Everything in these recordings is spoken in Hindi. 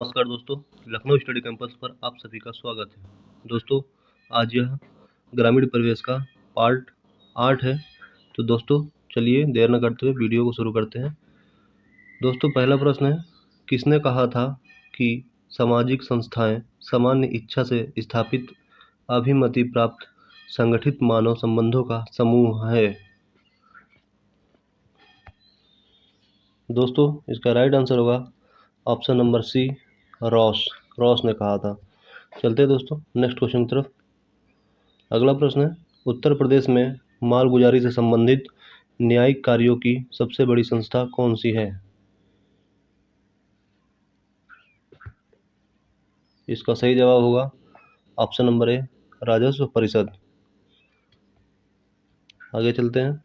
नमस्कार दोस्तों, लखनऊ स्टडी कैंपस पर आप सभी का स्वागत है। दोस्तों, आज यह ग्रामीण परिवेश का पार्ट 8 है। तो दोस्तों चलिए देर न करते हुए वीडियो को शुरू करते हैं। दोस्तों, पहला प्रश्न है, किसने कहा था कि सामाजिक संस्थाएं सामान्य इच्छा से स्थापित अभिमति प्राप्त संगठित मानव संबंधों का समूह है? दोस्तों, इसका राइट आंसर होगा ऑप्शन नंबर सी, रॉस ने कहा था। चलते हैं दोस्तों नेक्स्ट क्वेश्चन की तरफ। अगला प्रश्न है, उत्तर प्रदेश में मालगुजारी से संबंधित न्यायिक कार्यों की सबसे बड़ी संस्था कौन सी है? इसका सही जवाब होगा ऑप्शन नंबर ए, राजस्व परिषद। आगे चलते हैं।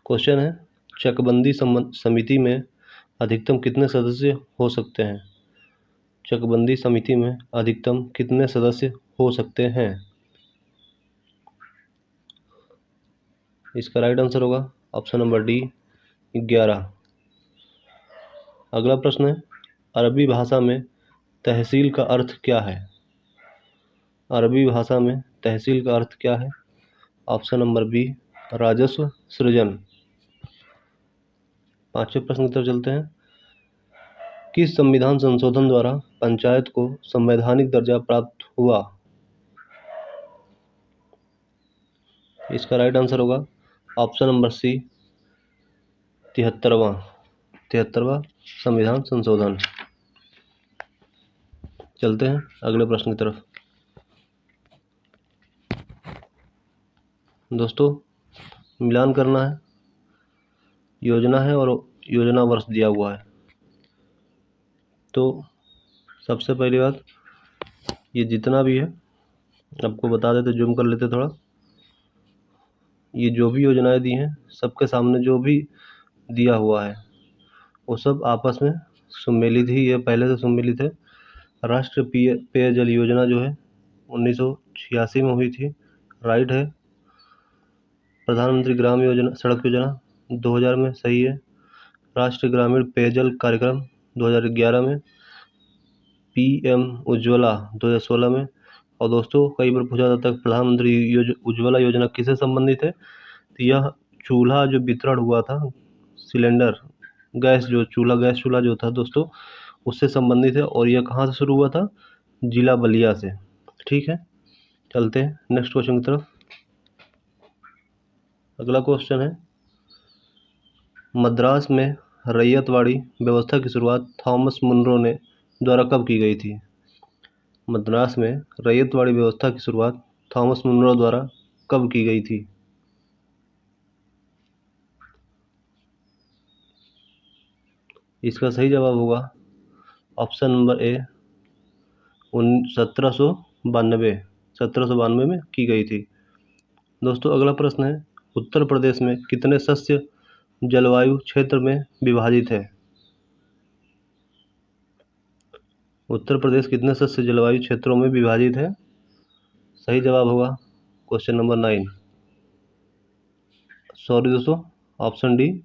क्वेश्चन है, चकबंदी समिति में अधिकतम कितने सदस्य हो सकते हैं? चकबंदी समिति में अधिकतम कितने सदस्य हो सकते हैं? इसका राइट आंसर होगा ऑप्शन नंबर डी, 11। अगला प्रश्न है, अरबी भाषा में तहसील का अर्थ क्या है? अरबी भाषा में तहसील का अर्थ क्या है? ऑप्शन नंबर बी, राजस्व सृजन। पांचवें प्रश्न की तरफ चलते हैं। किस संविधान संशोधन द्वारा पंचायत को संवैधानिक दर्जा प्राप्त हुआ? इसका राइट आंसर होगा ऑप्शन नंबर सी, 73वां संविधान संशोधन। चलते हैं अगले प्रश्न की तरफ। दोस्तों, मिलान करना है, योजना है और योजना वर्ष दिया हुआ है। तो सबसे पहली बात, ये जितना भी है आपको बता देते, जूम कर लेते थोड़ा। ये जो भी योजनाएं दी हैं, सबके सामने जो भी दिया हुआ है वो सब आपस में सम्मिलित ही, ये पहले से सम्मिलित है। राष्ट्रीय पेयजल योजना जो है 1986 में हुई थी, राइट है। प्रधानमंत्री ग्राम योजना सड़क योजना 2000 में, सही है। राष्ट्रीय ग्रामीण पेयजल कार्यक्रम 2011 में, PM उज्ज्वला 2016 में। और दोस्तों, कई बार पूछा जाता है प्रधानमंत्री उज्ज्वला योजना किससे संबंधित है? तो यह चूल्हा जो वितरण हुआ था, सिलेंडर गैस जो चूल्हा जो था दोस्तों, उससे संबंधित है। और यह कहाँ से शुरू हुआ था? जिला बलिया से। ठीक है, चलते हैं नेक्स्ट क्वेश्चन की तरफ। अगला क्वेश्चन है, मद्रास में रैयतवाड़ी व्यवस्था की शुरुआत थॉमस मुनरो ने द्वारा कब की गई थी? मद्रास में रैयतवाड़ी व्यवस्था की शुरुआत थॉमस मुनरो द्वारा कब की गई थी? इसका सही जवाब होगा ऑप्शन नंबर ए, 1792 में की गई थी। दोस्तों, अगला प्रश्न है, उत्तर प्रदेश में कितने सस्य जलवायु क्षेत्र में विभाजित है? उत्तर प्रदेश कितने सस्य जलवायु क्षेत्रों में विभाजित है? सही जवाब होगा क्वेश्चन नंबर 9, सॉरी दोस्तों, ऑप्शन डी,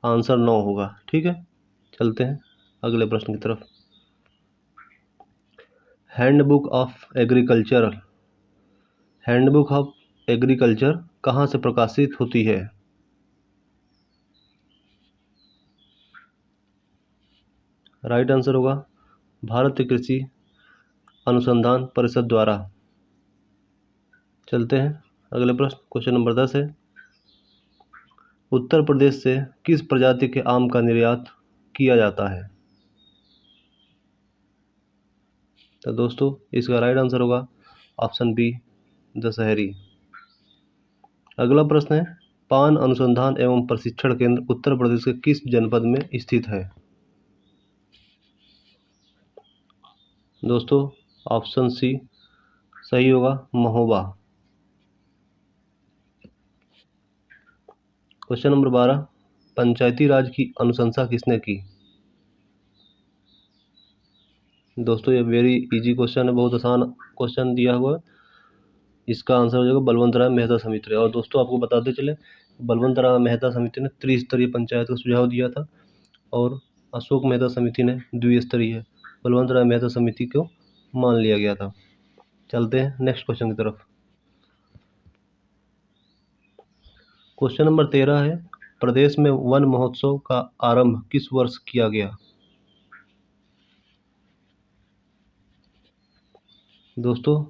आंसर 9 होगा। ठीक है, चलते हैं अगले प्रश्न की तरफ। हैंडबुक ऑफ एग्रीकल्चर कहाँ से प्रकाशित होती है? राइट आंसर होगा भारतीय कृषि अनुसंधान परिषद द्वारा। चलते हैं अगले प्रश्न, क्वेश्चन नंबर 10 है, उत्तर प्रदेश से किस प्रजाति के आम का निर्यात किया जाता है? तो दोस्तों, इसका राइट आंसर होगा ऑप्शन बी, दशहरी। अगला प्रश्न है, पान अनुसंधान एवं प्रशिक्षण केंद्र उत्तर प्रदेश के किस जनपद में स्थित है? दोस्तों, ऑप्शन सी सही होगा, महोबा। क्वेश्चन नंबर 12, पंचायती राज की अनुशंसा किसने की? दोस्तों, ये वेरी इजी क्वेश्चन है, बहुत आसान क्वेश्चन दिया हुआ है। इसका आंसर हो जाएगा बलवंत राय मेहता समिति। और दोस्तों, आपको बताते चले, बलवंत राय मेहता समिति ने त्रिस्तरीय पंचायत का सुझाव दिया था और अशोक मेहता समिति ने द्विस्तरीय बलवंत राय मेहता समिति को मान लिया गया था। चलते हैं नेक्स्ट क्वेश्चन की तरफ। क्वेश्चन नंबर 13 है, प्रदेश में वन महोत्सव का आरंभ किस वर्ष किया गया? दोस्तों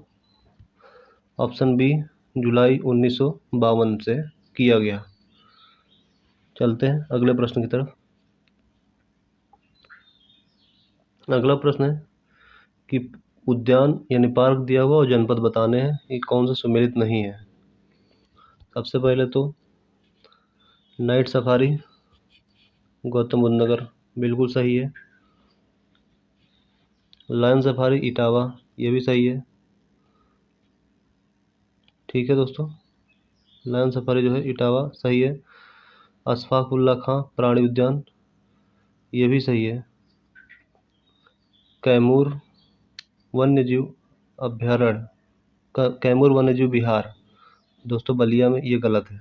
ऑप्शन बी जुलाई 1952 से किया गया। चलते हैं अगले प्रश्न की तरफ। अगला प्रश्न है कि उद्यान यानी पार्क दिया हुआ और जनपद बताने हैं, ये कौन सा सुमेलित नहीं है। सबसे पहले तो नाइट सफारी गौतम बुद्ध नगर बिल्कुल सही है। लायन सफारी इटावा ये भी सही है। ठीक है दोस्तों, लायन सफारी जो है इटावा सही है। अशफाक उल्ला खां प्राणी उद्यान ये भी सही है। कैमूर वन्यजीव अभ्यारण्य कैमूर वन्यजीव विहार दोस्तों बलिया में, ये गलत है,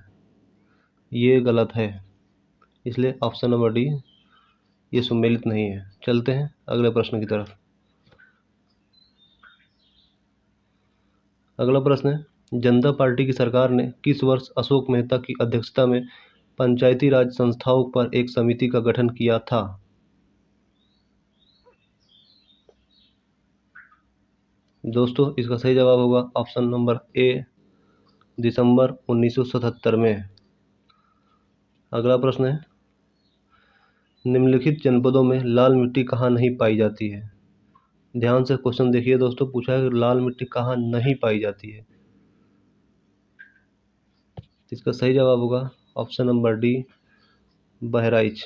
ये गलत है, इसलिए ऑप्शन नंबर डी ये सुमेलित नहीं है। चलते हैं अगले प्रश्न की तरफ। अगला प्रश्न है, जनता पार्टी की सरकार ने किस वर्ष अशोक मेहता की अध्यक्षता में पंचायती राज संस्थाओं पर एक समिति का गठन किया था? दोस्तों इसका सही जवाब होगा ऑप्शन नंबर ए दिसंबर 1977 में। अगला प्रश्न है, निम्नलिखित जनपदों में लाल मिट्टी कहाँ नहीं पाई जाती है? ध्यान से क्वेश्चन देखिए दोस्तों, पूछा है कि लाल मिट्टी कहाँ नहीं पाई जाती है। इसका सही जवाब होगा ऑप्शन नंबर डी बहराइच।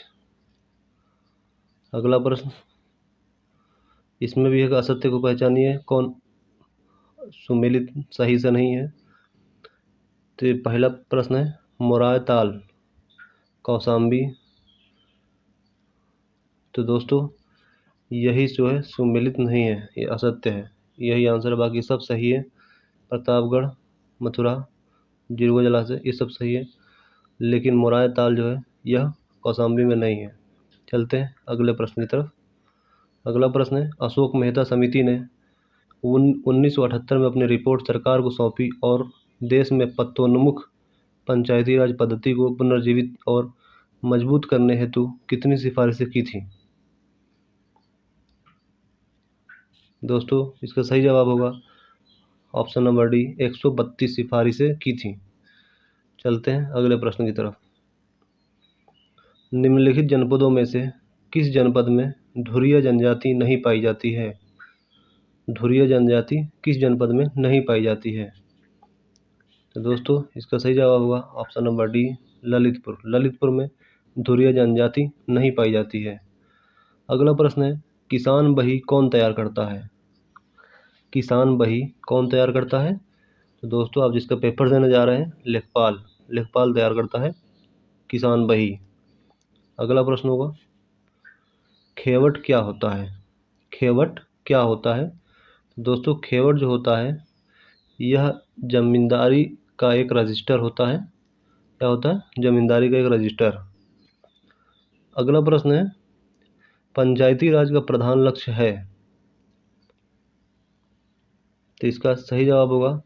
अगला प्रश्न, इसमें भी एक असत्य को पहचानिए कौन सुमेलित सही से नहीं है। तो पहला प्रश्न है मोराय ताल कौशाम्बी, तो दोस्तों यही जो है सुमेलित नहीं है, ये असत्य है, यही आंसर है, बाकी सब सही है। प्रतापगढ़ मथुरा जिरगो जलाशय ये सब सही है, लेकिन मोराय ताल जो है यह कौशाम्बी में नहीं है। चलते हैं अगले प्रश्न की तरफ। अगला प्रश्न है, अशोक मेहता समिति ने 1978 में अपनी रिपोर्ट सरकार को सौंपी और देश में पत्तोन्मुख पंचायती राज पद्धति को पुनर्जीवित और मजबूत करने हेतु कितनी सिफारिशें की थी? दोस्तों इसका सही जवाब होगा ऑप्शन नंबर डी 132 सिफारिशें की थी। चलते हैं अगले प्रश्न की तरफ। निम्नलिखित जनपदों में से किस जनपद में धुरिया जनजाति नहीं पाई जाती है? धुरिया जनजाति किस जनपद में नहीं पाई जाती है? तो दोस्तों इसका सही जवाब होगा option number D Lalitpur. Lalitpur में धुरिया जनजाति नहीं पाई जाती है। अगला प्रश्न है, किसान बही कौन तैयार करता है? किसान बही कौन तैयार करता है? तो दोस्तों आप जिसका पेपर देने जा रहे हैं लेखपाल, लेखपाल तैयार करता है किसान बही। अगला प्रश्न होगा, खेवट क्या होता है? खेवट क्या होता है? दोस्तों खेवट जो होता है यह जमींदारी का एक रजिस्टर होता है। क्या होता है? जमींदारी का एक रजिस्टर। अगला प्रश्न है, पंचायती राज का प्रधान लक्ष्य है? तो इसका सही जवाब होगा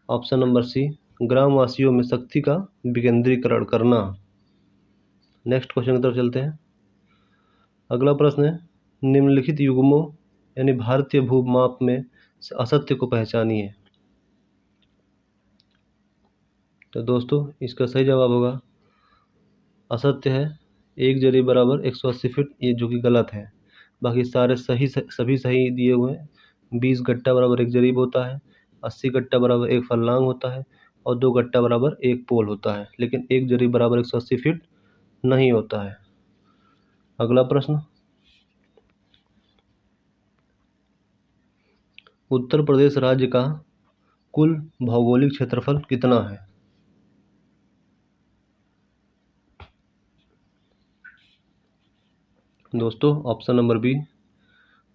ऑप्शन नंबर सी ग्रामवासियों में शक्ति का विकेंद्रीकरण करना। नेक्स्ट क्वेश्चन की तरफ चलते हैं। अगला प्रश्न है, निम्नलिखित युग्मों यानी भारतीय भूमाप में असत्य को पहचानिए। तो दोस्तों इसका सही जवाब होगा असत्य है 1 जरीब बराबर 180 फीट, ये जो कि गलत है। बाकी सारे सभी सही दिए हुए हैं। 20 गट्टा बराबर 1 जरीब होता है, 80 गट्टा बराबर 1 फरलांग होता है और 2 गट्टा बराबर 1 पोल होता है, लेकिन 1 जरीब बराबर 180 फीट नहीं होता है। अगला प्रश्न, उत्तर प्रदेश राज्य का कुल भौगोलिक क्षेत्रफल कितना है? दोस्तों ऑप्शन नंबर बी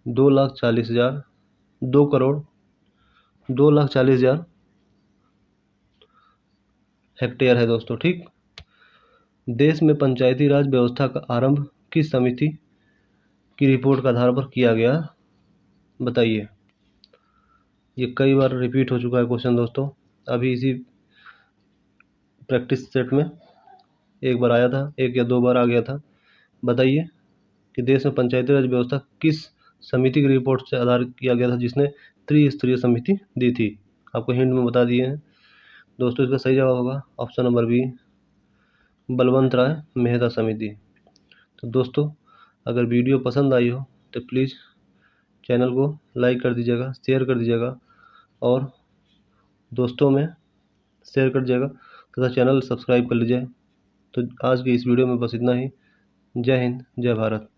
2,40,000 2,40,000 हेक्टेयर है दोस्तों। ठीक, देश में पंचायती राज व्यवस्था का आरंभ किस समिति की रिपोर्ट का आधार पर किया गया, बताइए। ये कई बार रिपीट हो चुका है क्वेश्चन दोस्तों। अभी इसी प्रैक्टिस सेट में एक बार आया था, एक या दो बार आ गया था। बताइए कि देश में पंचायती राज व्यवस्था किस समिति की रिपोर्ट से आधारित किया गया था, जिसने त्रिस्तरीय समिति दी थी। आपको हिंट में बता दिए हैं दोस्तों। इसका सही जवाब होगा ऑप्शन नंबर बी, बलवंत राय मेहता समिति। तो दोस्तों, अगर वीडियो पसंद आई हो तो प्लीज़ चैनल को लाइक कर दीजिएगा, शेयर कर दीजिएगा और दोस्तों में शेयर कर दीजिएगा तथा चैनल सब्सक्राइब कर लीजिए। तो आज की इस वीडियो में बस इतना ही। जय हिंद, जय भारत।